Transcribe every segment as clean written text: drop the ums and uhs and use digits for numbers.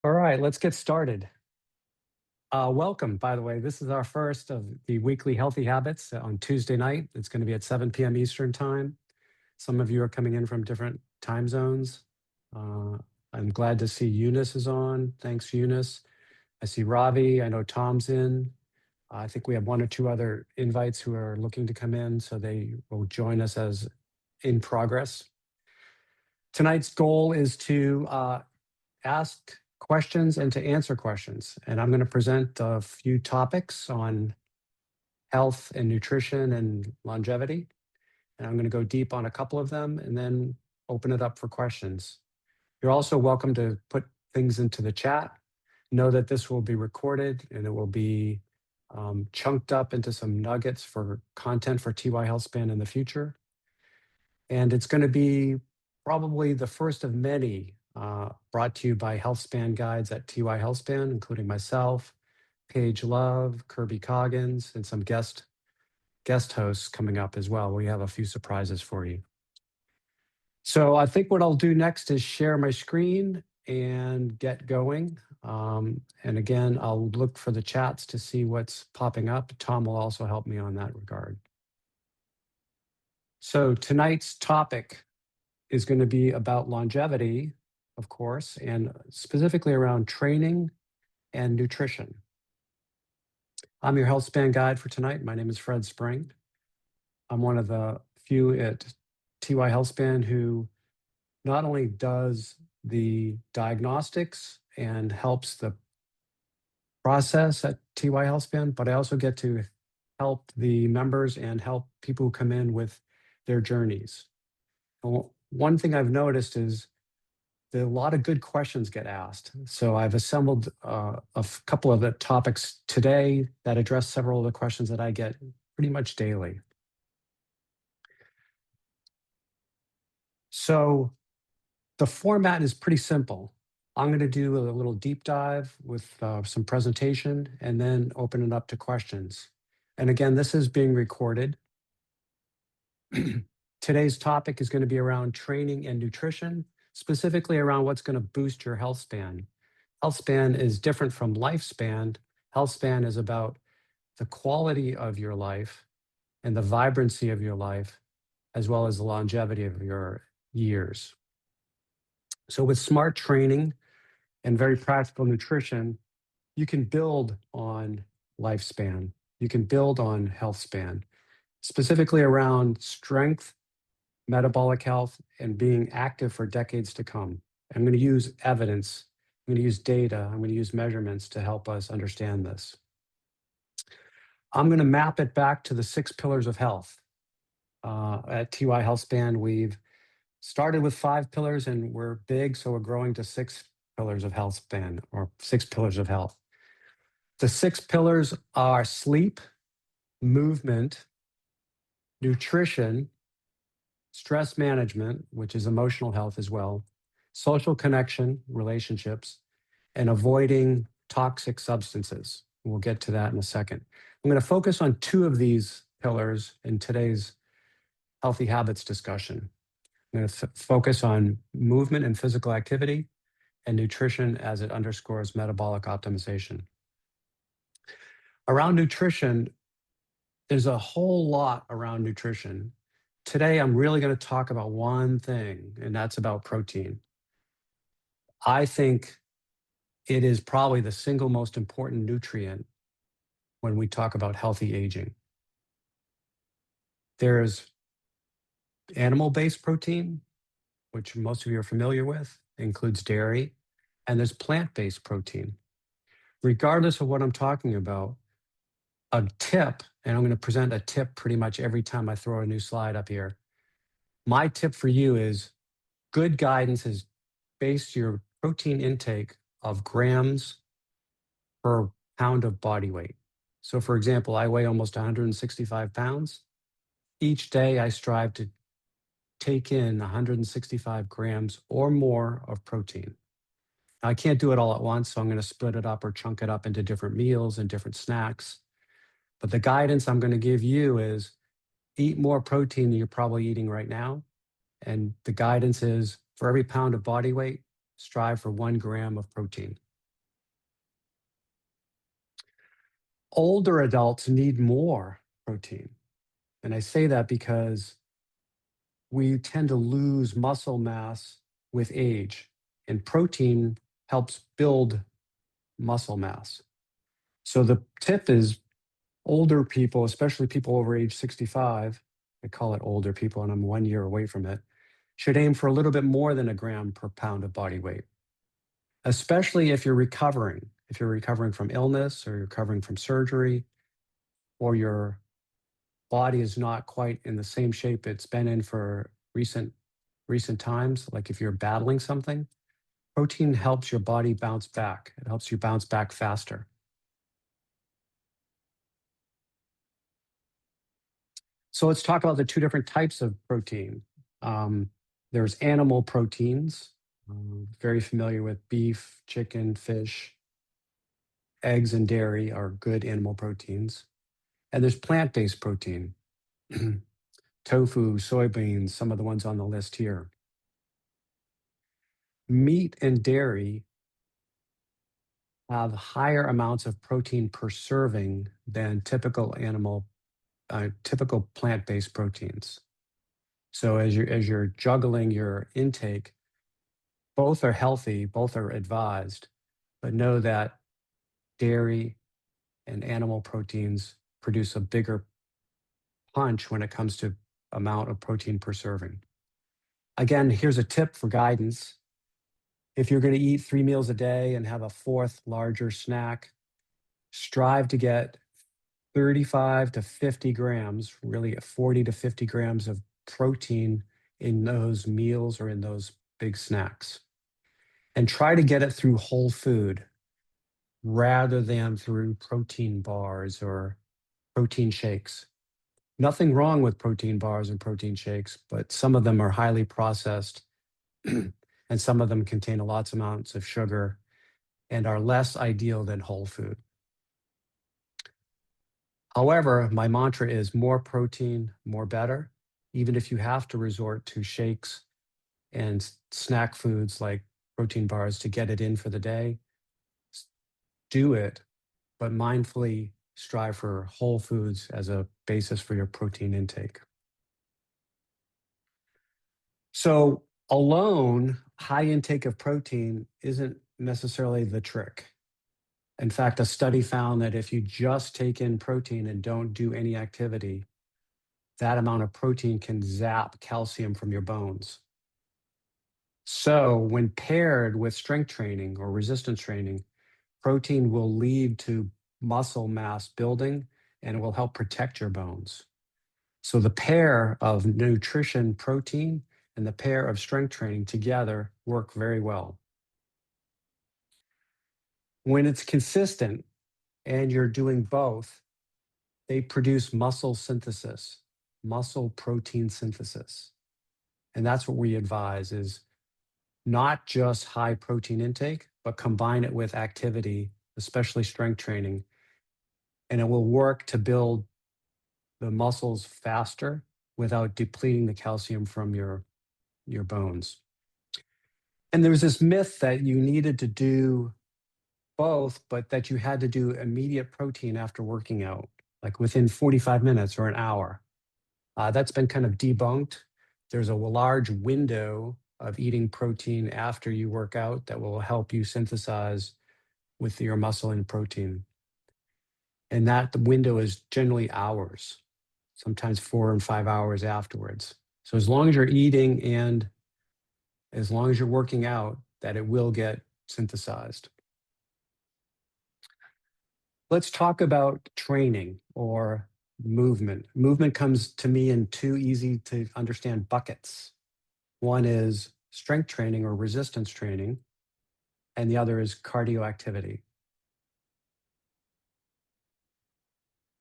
All right, let's get started. Welcome, by the way. This is our first of the weekly Healthy Habits on Tuesday night. It's going to be at 7 p.m. Eastern Time. Some of you are coming in from different time zones. Uh, I'm glad to see Eunice is on. Thanks, Eunice. I see Ravi. I know Tom's in. I think we have one or two other invites who are looking to come in, so they will join us as in progress. Tonight's goal is to ask questions and to answer questions. And I'm going to present a few topics on health and nutrition and longevity. And I'm going to go deep on a couple of them and then open it up for questions. You're also welcome to put things into the chat. Know that this will be recorded and it will be chunked up into some nuggets for content for TY HealthSpan in the future. And it's going to be probably the first of many brought to you by HealthSpan Guides at TY HealthSpan, including myself, Paige Love, Kirby Coggins, and some guest hosts coming up as well. We have a few surprises for you. So I think what I'll do next is share my screen and get going. And again, I'll look for the chats to see what's popping up. Tom will also help me on that regard. So tonight's topic is going to be about longevity, of course, and specifically around training and nutrition. I'm your HealthSpan guide for tonight. My name is Fred Spring. I'm one of the few at TY HealthSpan who not only does the diagnostics and helps the process at TY HealthSpan, but I also get to help the members and help people who come in with their journeys. One thing I've noticed is that a lot of good questions get asked. So I've assembled a couple of the topics today that address several of the questions that I get pretty much daily. So the format is pretty simple. I'm going to do a little deep dive with some presentation and then open it up to questions. And again, this is being recorded. Today's topic is going to be around training and nutrition, specifically around what's going to boost your health span. Health span is different from lifespan. Health span is about the quality of your life and the vibrancy of your life, as well as the longevity of your years. So with smart training and very practical nutrition, you can build on lifespan. You can build on health span, specifically around strength, metabolic health, and being active for decades to come. I'm going to use evidence, I'm going to use data, I'm going to use measurements to help us understand this. I'm going to map it back to the 6 pillars of health. At TY HealthSpan, we've started with 5 pillars and we're big, so we're growing to 6 pillars of health span, or 6 pillars of health. The 6 pillars are sleep, movement, nutrition, stress management, which is emotional health as well, social connection, relationships, and avoiding toxic substances. We'll get to that in a second. I'm going to focus on 2 of these pillars in today's healthy habits discussion. I'm going to focus on movement and physical activity and nutrition as it underscores metabolic optimization. Around nutrition, there's a whole lot around nutrition. Today, I'm really going to talk about one thing, and that's about protein. I think it is probably the single most important nutrient when we talk about healthy aging. There's animal-based protein, which most of you are familiar with, includes dairy, and there's plant-based protein. Regardless of what I'm talking about, a tip, and I'm going to present a tip pretty much every time I throw a new slide up here. My tip for you is good guidance is base your protein intake of grams per pound of body weight. So for example, I weigh almost 165 pounds. Each day I strive to take in 165 grams or more of protein. Now, I can't do it all at once, so I'm going to split it up or chunk it up into different meals and different snacks. But the guidance I'm going to give you is eat more protein than you're probably eating right now. And the guidance is for every pound of body weight, strive for 1 gram of protein. Older adults need more protein. And I say that because we tend to lose muscle mass with age, and protein helps build muscle mass. So the tip is older people, especially people over age 65, I call it older people, and I'm 1 year away from it, should aim for a little bit more than a gram per pound of body weight, especially if you're recovering. If you're recovering from illness or you're recovering from surgery, or your body is not quite in the same shape it's been in for recent times, like if you're battling something, protein helps your body bounce back. It helps you bounce back faster. So let's talk about the two different types of protein. There's animal proteins, very familiar with beef, chicken, fish, eggs, and dairy are good animal proteins. And there's plant-based protein, tofu, soybeans, some of the ones on the list here. Meat and dairy have higher amounts of protein per serving than typical plant-based proteins. So as you're juggling your intake, both are healthy, both are advised, but know that dairy and animal proteins produce a bigger punch when it comes to amount of protein per serving. Again, here's a tip for guidance. If you're going to eat 3 meals a day and have a fourth larger snack, strive to get 35 to 50 grams, really 40 to 50 grams of protein in those meals or in those big snacks. And try to get it through whole food rather than through protein bars or protein shakes. Nothing wrong with protein bars and protein shakes, but some of them are highly processed and some of them contain lots of amounts of sugar and are less ideal than whole food. However, my mantra is more protein, more better. Even if you have to resort to shakes and snack foods like protein bars to get it in for the day, do it, but mindfully strive for whole foods as a basis for your protein intake. So alone, high intake of protein isn't necessarily the trick. In fact, a study found that if you just take in protein and don't do any activity, that amount of protein can zap calcium from your bones. So when paired with strength training or resistance training, protein will lead to muscle mass building and it will help protect your bones. So the pair of nutrition, protein, and the pair of strength training together work very well. When it's consistent and you're doing both, they produce muscle synthesis, muscle protein synthesis. And that's what we advise is not just high protein intake, but combine it with activity, especially strength training, and it will work to build the muscles faster without depleting the calcium from your bones. And there was this myth that you needed to do both, but that you had to do immediate protein after working out, like within 45 minutes or an hour. That's been kind of debunked. There's a large window of eating protein after you work out that will help you synthesize with your muscle and protein. And that window is generally hours, sometimes 4 and 5 hours afterwards. So as long as you're eating and as long as you're working out, that it will get synthesized. Let's talk about training or movement. Movement comes to me in two easy to understand buckets. One is strength training or resistance training, and the other is cardio activity.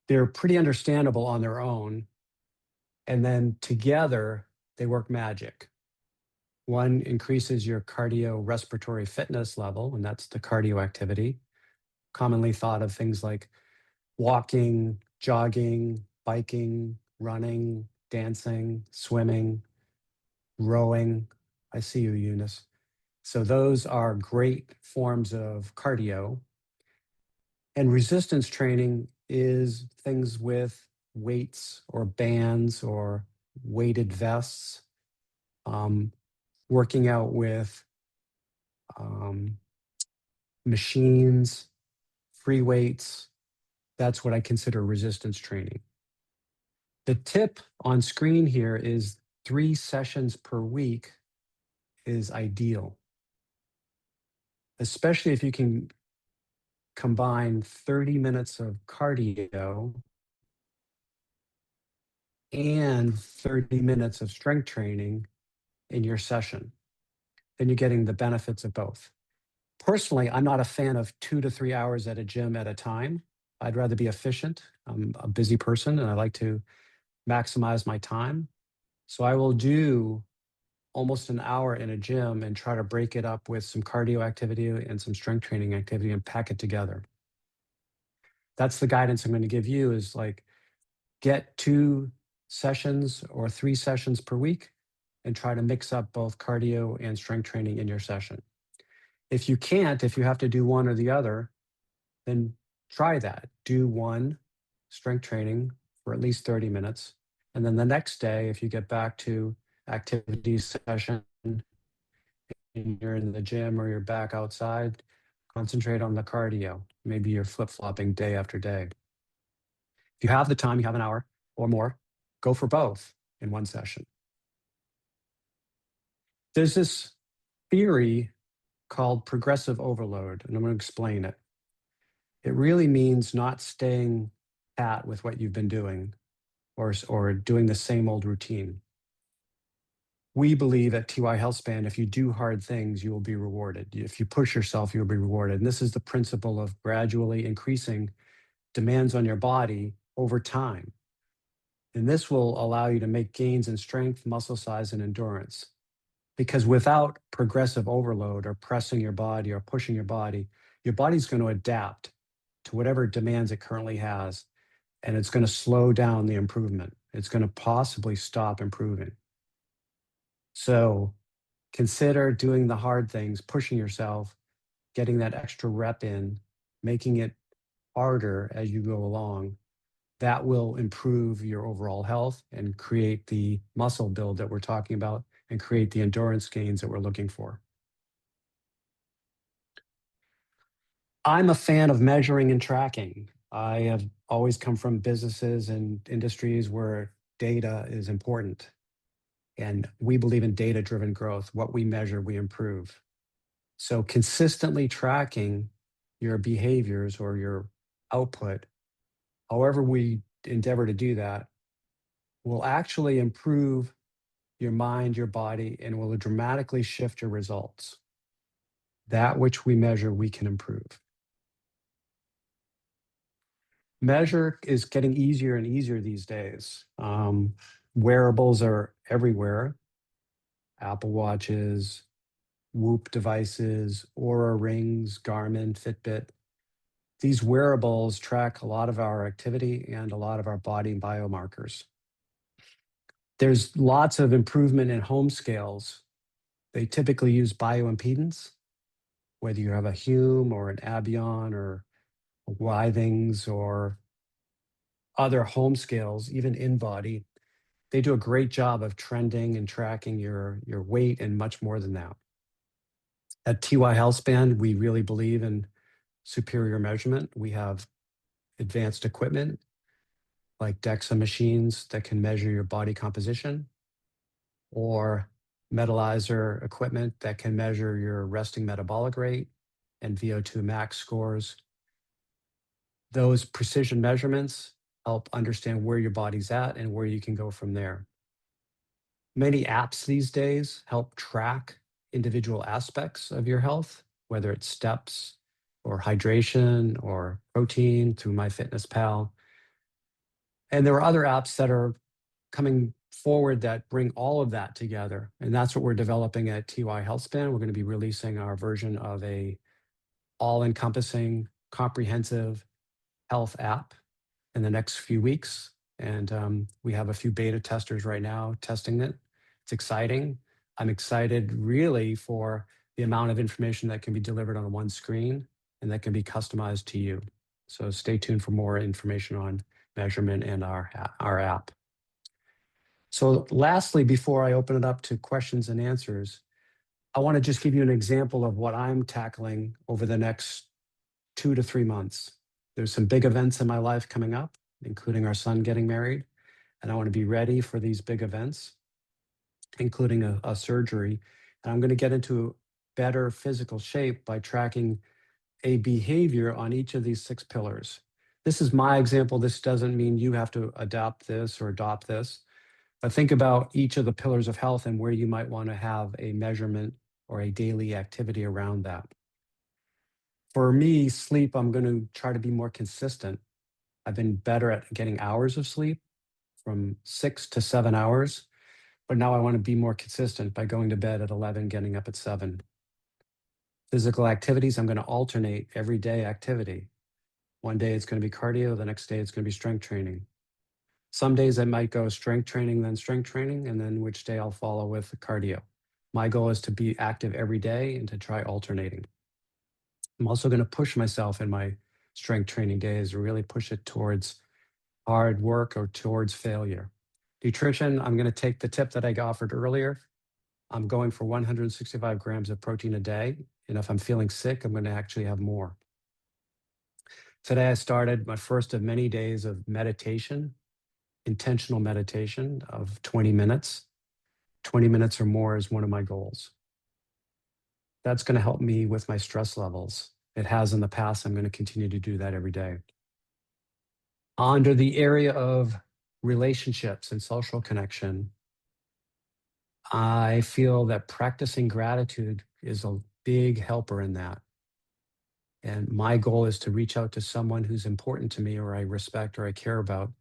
They're pretty understandable on their own, and then together they work magic. One increases your cardiorespiratory fitness level, and that's the cardio activity, commonly thought of things like walking, jogging, biking, running, dancing, swimming, rowing. I see you, Eunice. So those are great forms of cardio. And resistance training is things with weights or bands or weighted vests, um, working out with um, machines, free weights. That's what I consider resistance training. The tip on screen here is 3 sessions per week is ideal, especially if you can combine 30 minutes of cardio and 30 minutes of strength training in your session. Then you're getting the benefits of both. Personally, I'm not a fan of 2 to 3 hours at a gym at a time. I'd rather be efficient. I'm a busy person and I like to maximize my time. So I will do almost an hour in a gym and try to break it up with some cardio activity and some strength training activity and pack it together. That's the guidance I'm going to give you is like get 2 sessions or 3 sessions per week and try to mix up both cardio and strength training in your session. If you can't, if you have to do one or the other, then try that. Do one strength training for at least 30 minutes. And then the next day, if you get back to activity session and you're in the gym or you're back outside, concentrate on the cardio. Maybe you're flip-flopping day after day. If you have the time, you have an hour or more, go for both in one session. There's this theory called progressive overload, and I'm going to explain it. It really means not staying pat with what you've been doing or doing the same old routine. We believe at TY HealthSpan, if you do hard things, you will be rewarded. If you push yourself, you'll be rewarded. And this is the principle of gradually increasing demands on your body over time. And this will allow you to make gains in strength, muscle size, and endurance. Because without progressive overload or pressing your body or pushing your body's going to adapt to whatever demands it currently has. And it's going to slow down the improvement. It's going to possibly stop improving. So consider doing the hard things, pushing yourself, getting that extra rep in, making it harder as you go along. That will improve your overall health and create the muscle build that we're talking about and create the endurance gains that we're looking for. I'm a fan of measuring and tracking. I have always come from businesses and industries where data is important. And we believe in data-driven growth. What we measure, we improve. So consistently tracking your behaviors or your output, however we endeavor to do that, will actually improve your mind, your body, and will dramatically shift your results. That which we measure, we can improve. Measure is getting easier and easier these days. Wearables are everywhere. Apple Watches, Whoop devices, Aura rings, Garmin, Fitbit. These wearables track a lot of our activity and a lot of our body biomarkers. There's lots of improvement in home scales. They typically use bioimpedance, whether you have a Hume or an Abion or a Withings or other home scales, even in body. They do a great job of trending and tracking your weight and much more than that. At TY HealthSpan, we really believe in superior measurement. We have advanced equipment like DEXA machines that can measure your body composition, or Metalizer equipment that can measure your resting metabolic rate and VO2 max scores. Those precision measurements help understand where your body's at and where you can go from there. Many apps these days help track individual aspects of your health, whether it's steps or hydration or protein through MyFitnessPal. And there are other apps that are coming forward that bring all of that together. And that's what we're developing at TY HealthSpan. We're going to be releasing our version of a all-encompassing, comprehensive health app in the next few weeks. And we have a few beta testers right now testing it. It's exciting. I'm excited really for the amount of information that can be delivered on one screen and that can be customized to you. So stay tuned for more information on measurement and our app. So lastly, before I open it up to questions and answers, I want to just give you an example of what I'm tackling over the next 2 to 3 months. There's some big events in my life coming up, including our son getting married, and I want to be ready for these big events, including a surgery. And I'm going to get into better physical shape by tracking a behavior on each of these 6 pillars. This is my example. This doesn't mean you have to adopt this or adopt this, but think about each of the pillars of health and where you might want to have a measurement or a daily activity around that. For me, sleep, I'm going to try to be more consistent. I've been better at getting hours of sleep, from 6 to 7 hours, but now I want to be more consistent by going to bed at 11, getting up at 7. Physical activities, I'm going to alternate every day activity. One day it's going to be cardio, the next day it's going to be strength training. Some days I might go strength training, then strength training, and then which day I'll follow with cardio. My goal is to be active every day and to try alternating. I'm also going to push myself in my strength training days, really push it towards hard work or towards failure. Nutrition, I'm going to take the tip that I offered earlier. I'm going for 165 grams of protein a day. And if I'm feeling sick, I'm going to actually have more. Today, I started my first of many days of meditation, intentional meditation of 20 minutes. 20 minutes or more is one of my goals. That's going to help me with my stress levels. It has in the past. I'm going to continue to do that every day. Under the area of relationships and social connection, I feel that practicing gratitude is a big helper in that. And my goal is to reach out to someone who's important to me or I respect or I care about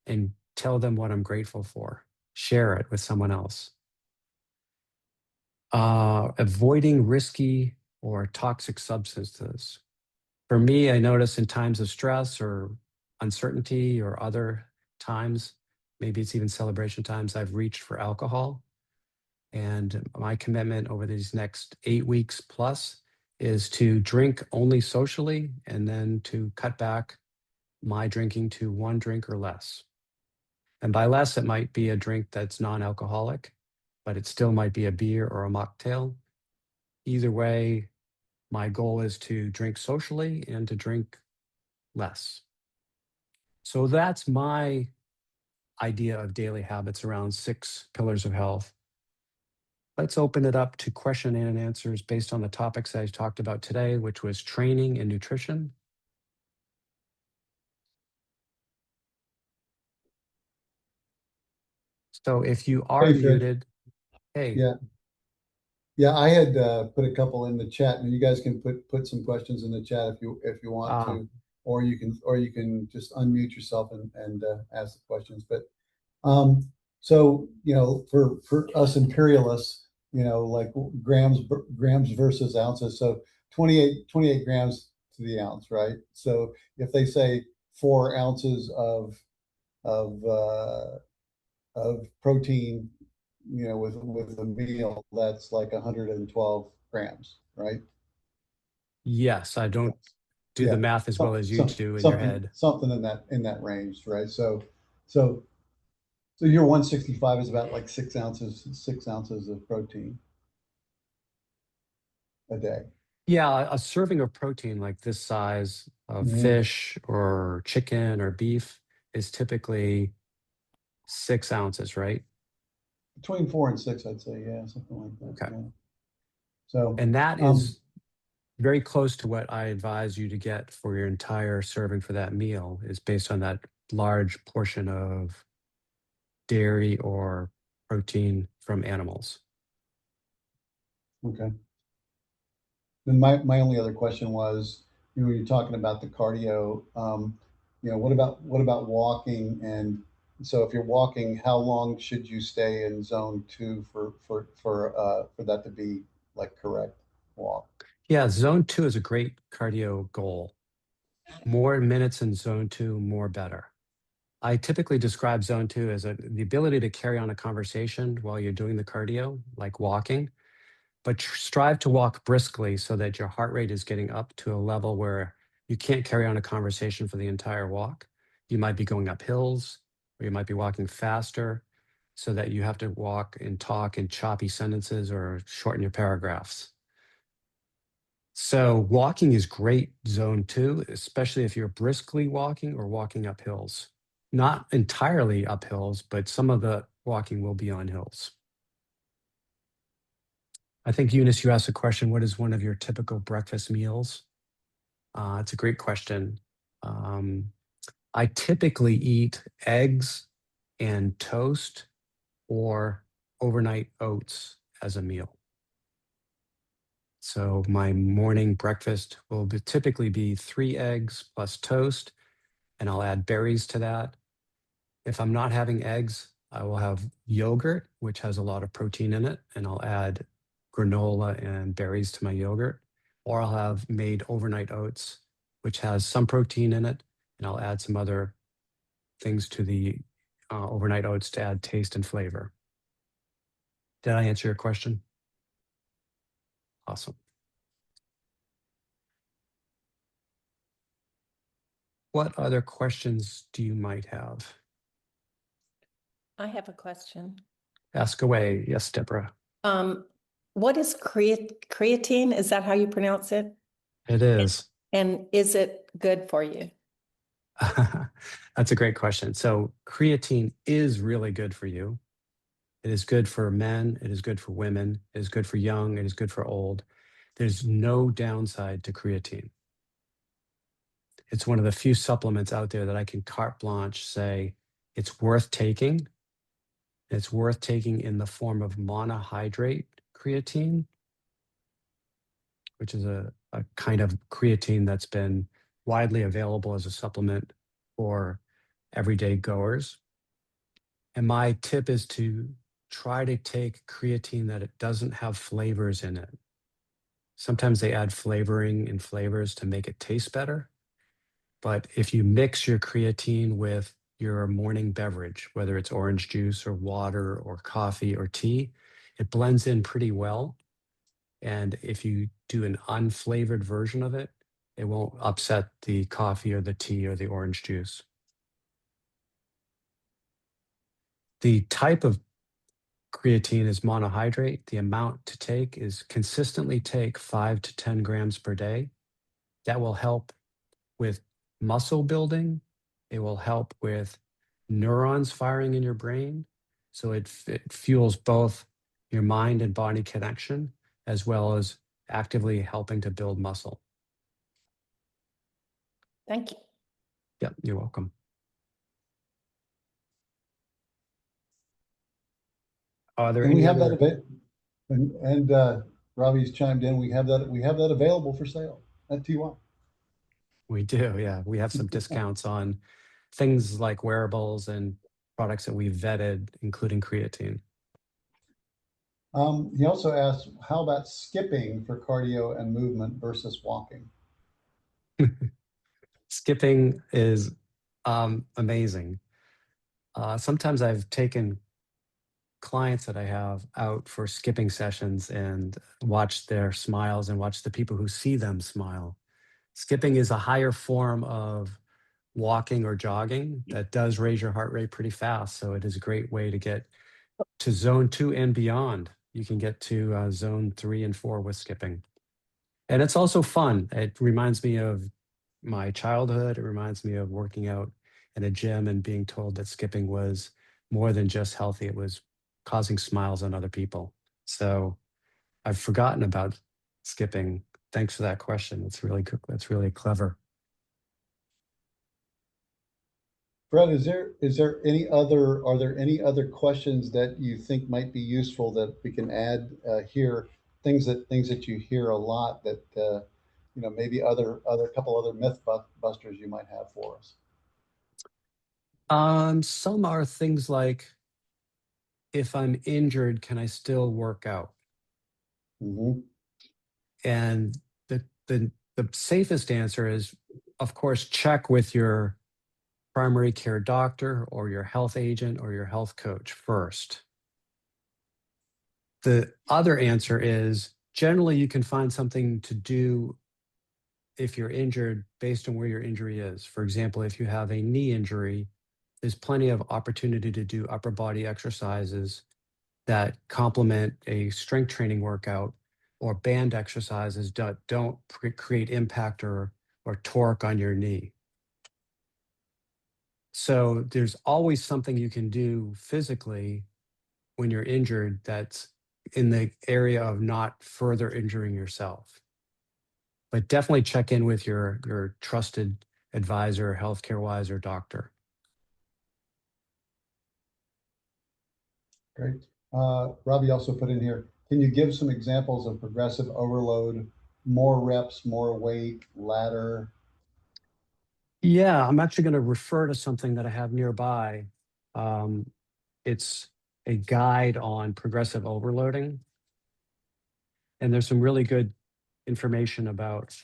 and tell them what I'm grateful for. Share it with someone else. Avoiding risky or toxic substances. For me, I notice in times of stress or uncertainty or other times, maybe it's even celebration times, I've reached for alcohol. And my commitment over these next 8 weeks plus is to drink only socially and then to cut back my drinking to 1 drink or less. And by less, it might be a drink that's non-alcoholic, but it still might be a beer or a mocktail. Either way, my goal is to drink socially and to drink less. So that's my idea of daily habits around 6 pillars of health. Let's open it up to question and answers based on the topics I talked about today, which was training and nutrition. So if you are Hey, Fred. muted, hey, Yeah, yeah. I had put a couple in the chat, and you guys can put some questions in the chat if you want ah, to, or you can just unmute yourself and ask the questions. But um, so for us imperialists, like grams versus ounces. So 28 grams to the ounce, right? So if they say 4 ounces of uh, of protein, with a meal, that's like 112 grams, right? yes, I Yeah, don't do the yeah. math as well as you do in your Something head. something in that range, right? So so your 165 is about like 6 ounces of protein a day. Yeah, a serving of protein like this size of Mhm. fish or chicken or beef is typically 6 ounces, right? Between 4 and 6, I'd say, yeah, something like that. Okay. Yeah. So And that um is very close to what I advise you to get for your entire serving for that meal is based on that large portion of dairy or protein from animals. okay. Then my only other question was, when you're talking about the cardio, what about walking? And so if you're walking, how long should you stay in zone two for that to be like correct walk? Yeah, zone 2 is a great cardio goal. More minutes in zone 2, more better. I typically describe zone 2 as the ability to carry on a conversation while you're doing the cardio, like walking, but strive to walk briskly so that your heart rate is getting up to a level where You can't carry on a conversation for the entire walk. You might be going up hills, or you might be walking faster, so that you have to walk and talk in choppy sentences or shorten your paragraphs. So walking is great zone 2, especially if you're briskly walking or walking up hills. Not entirely up hills, but some of the walking will be on hills. I think, Eunice, you asked a question, what is one of your typical breakfast meals? It's a great question. I typically eat eggs and toast or overnight oats as a meal. So my morning breakfast will typically be 3 eggs plus toast, and I'll add berries to that. If I'm not having eggs, I will have yogurt, which has a lot of protein in it, and I'll add granola and berries to my yogurt. Or I'll have made overnight oats, which has some protein in it, and I'll add some other things to the overnight oats to add taste and flavor. Did I answer your question? Awesome. What other questions do you might have? I have a question. Ask away. Yes, Deborah. What is creatine? Is that how you pronounce it? It is. And is it good for you? That's a great question. So creatine is really good for you. It is good for men. It is good for women. It is good for young. It is good for old. There's no downside to creatine. It's one of the few supplements out there that I can carte blanche say it's worth taking. It's worth taking in the form of monohydrate creatine, which is a kind of creatine that's been widely available as a supplement for everyday goers. And my tip is to try to take creatine that it doesn't have flavors in it. Sometimes they add flavoring and flavors to make it taste better. But if you mix your creatine with your morning beverage, whether it's orange juice or water or coffee or tea, it blends in pretty well. And if you do an unflavored version of it, it won't upset the coffee or the tea or the orange juice. The type of creatine is monohydrate. The amount to take is consistently take 5 to 10 grams per day. That will help with muscle building. It will help with neurons firing in your brain. So it fuels both your mind and body connection, as well as actively helping to build muscle. Thank you. Yep, you're welcome. Are there And we any have that other? and Robbie's chimed in. We have that available for sale at T1. We do, yeah. We have some discounts on things like wearables and products that we've vetted, including creatine. He also asked, how about skipping for cardio and movement versus walking? Skipping is amazing. Sometimes I've taken clients that I have out for skipping sessions and watch their smiles and watch the people who see them smile. Skipping is a higher form of walking or jogging that does raise your heart rate pretty fast. So it is a great way to get to zone 2 and beyond. You can get to zone 3 and 4 with skipping. And it's also fun. It reminds me of my childhood. It reminds me of working out in a gym and being told that skipping was more than just healthy. It was causing smiles on other people. So I've forgotten about skipping. Thanks for that question. That's really clever. Fred, are there any other questions that you think might be useful that we can add here? Things that you hear a lot that maybe other couple other myth busters you might have for us. Some are things like, if I'm injured, can I still work out? Mm-hmm. And the safest answer is, of course, check with your primary care doctor or your health agent or your health coach first. The other answer is, generally you can find something to do if you're injured based on where your injury is. For example, if you have a knee injury, there's plenty of opportunity to do upper body exercises that complement a strength training workout, or band exercises that don't create impact or torque on your knee. So there's always something you can do physically when you're injured that's in the area of not further injuring yourself. But definitely check in with your trusted advisor, healthcare wise, or doctor. Great. Robbie also put in here, can you give some examples of progressive overload, more reps, more weight, ladder? Yeah, I'm actually going to refer to something that I have nearby. It's a guide on progressive overloading. And there's some really good information about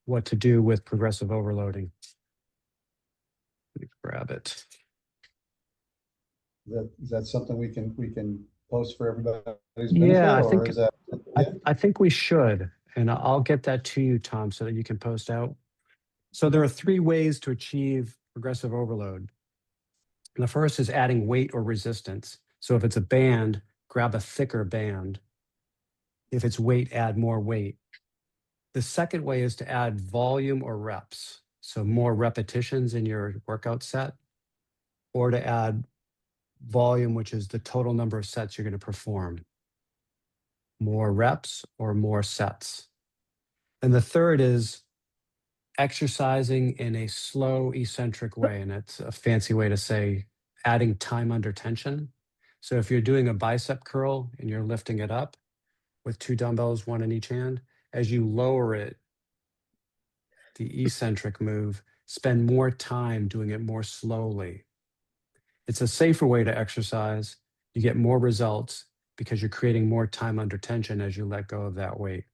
what to do with progressive overloading. Let me grab it. Is that something we can post for everybody's Yeah, benefit, or is that? Yeah. I think we should. And I'll get that to you, Tom, so that you can post out. So there are 3 ways to achieve progressive overload. The first is adding weight or resistance. So if it's a band, grab a thicker band. If it's weight, add more weight. The second way is to add volume or reps. So more repetitions in your workout set, or to add volume, which is the total number of sets you're going to perform. More reps or more sets. And the third is exercising in a slow, eccentric way. And it's a fancy way to say adding time under tension. So if you're doing a bicep curl and you're lifting it up with 2 dumbbells, 1 in each hand, as you lower it, the eccentric move, spend more time doing it more slowly. It's a safer way to exercise. You get more results because you're creating more time under tension as you let go of that weight.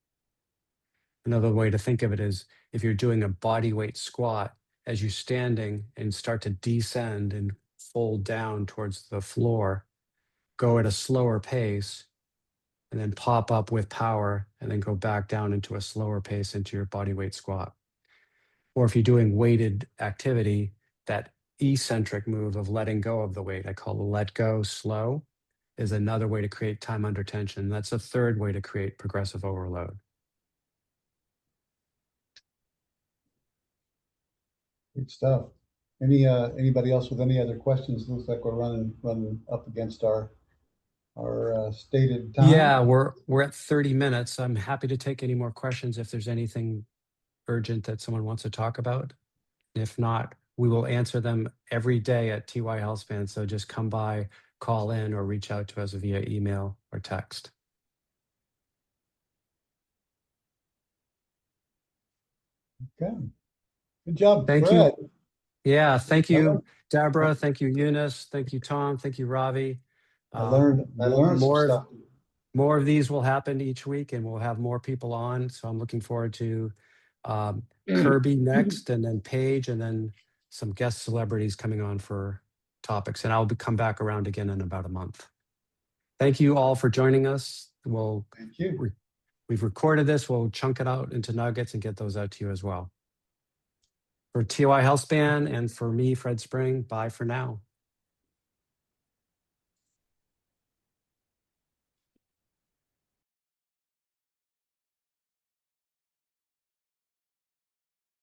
Another way to think of it is if you're doing a body weight squat, as you're standing and start to descend and fold down towards the floor, go at a slower pace and then pop up with power and then go back down into a slower pace into your body weight squat. Or if you're doing weighted activity, that eccentric move of letting go of the weight, I call it let go slow, is another way to create time under tension. That's a third way to create progressive overload. Good stuff. Anybody else with any other questions? Looks like we're running up against our stated time. Yeah, we're at 30 minutes. I'm happy to take any more questions if there's anything urgent that someone wants to talk about. If not, we will answer them every day at TY HealthSpan. So just come by, call in, or reach out to us via email or text. Okay. Good job, Thank Fred. you. Yeah, thank you, Deborah. Thank you, Eunice. Thank you, Tom. Thank you, Ravi. I learned some stuff. More of these will happen each week, and we'll have more people on. So I'm looking forward to Kirby next, and then Paige, and then some guest celebrities coming on for topics. And I'll come back around again in about a month. Thank you all for joining us. Thank you. We've recorded this. We'll chunk it out into nuggets and get those out to you as well. For TY HealthSpan and for me, Fred Spring, bye for now.